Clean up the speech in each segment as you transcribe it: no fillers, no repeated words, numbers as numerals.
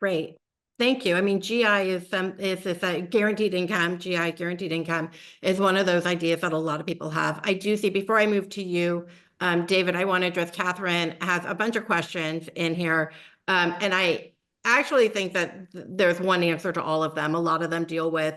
Great. Thank you. I mean, GI is this guaranteed income. GI, guaranteed income, is one of those ideas that a lot of people have. I do see, before I move to you, David, I want to address Catherine has a bunch of questions in here. And I actually think that there's one answer to all of them. A lot of them deal with,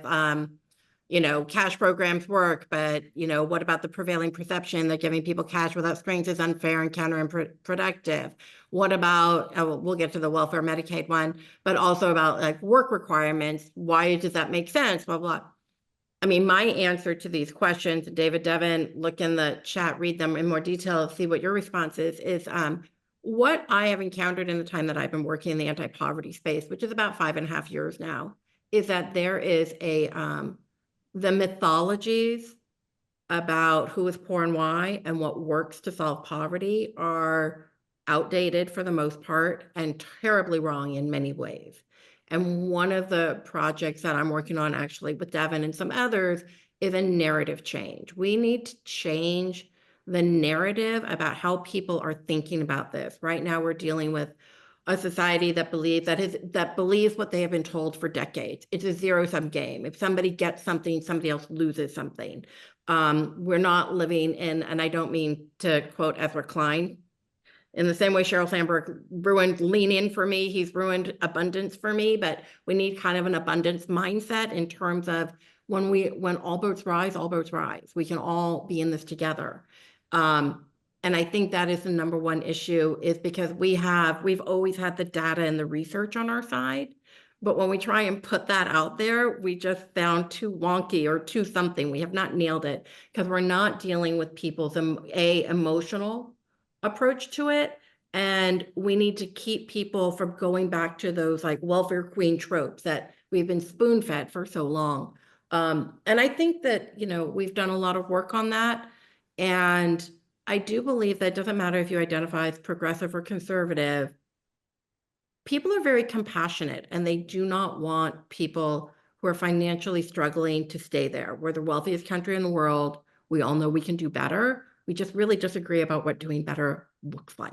cash programs work, but, what about the prevailing perception that giving people cash without strings is unfair and counterproductive? What about, we'll get to the welfare Medicaid one, but also about like work requirements. Why does that make sense? Blah, blah. I mean, my answer to these questions, David, Devin, look in the chat, read them in more detail, see what your response is what I have encountered in the time that I've been working in the anti-poverty space, which is about 5.5 years now, is that there is the mythologies about who is poor and why and what works to solve poverty are outdated for the most part and terribly wrong in many ways. And one of the projects that I'm working on actually with Devin and some others is a narrative change. We need to change the narrative about how people are thinking about this. Right now, we're dealing with a society that believes what they have been told for decades. It's a zero-sum game. If somebody gets something, somebody else loses something. We're not living in, and I don't mean to quote Ezra Klein, in the same way Sheryl Sandberg ruined lean in for me, he's ruined abundance for me, but we need kind of an abundance mindset in terms of when all boats rise, all boats rise. We can all be in this together. And I think that is the number one issue, is because we've always had the data and the research on our side. But when we try and put that out there, we just found too wonky or too something. We have not nailed it because we're not dealing with people's emotional approach to it. And we need to keep people from going back to those like welfare queen tropes that we've been spoon fed for so long. And I think that, we've done a lot of work on that. And I do believe that it doesn't matter if you identify as progressive or conservative. People are very compassionate and they do not want people who are financially struggling to stay there. We're the wealthiest country in the world. We all know we can do better. We just really disagree about what doing better looks like.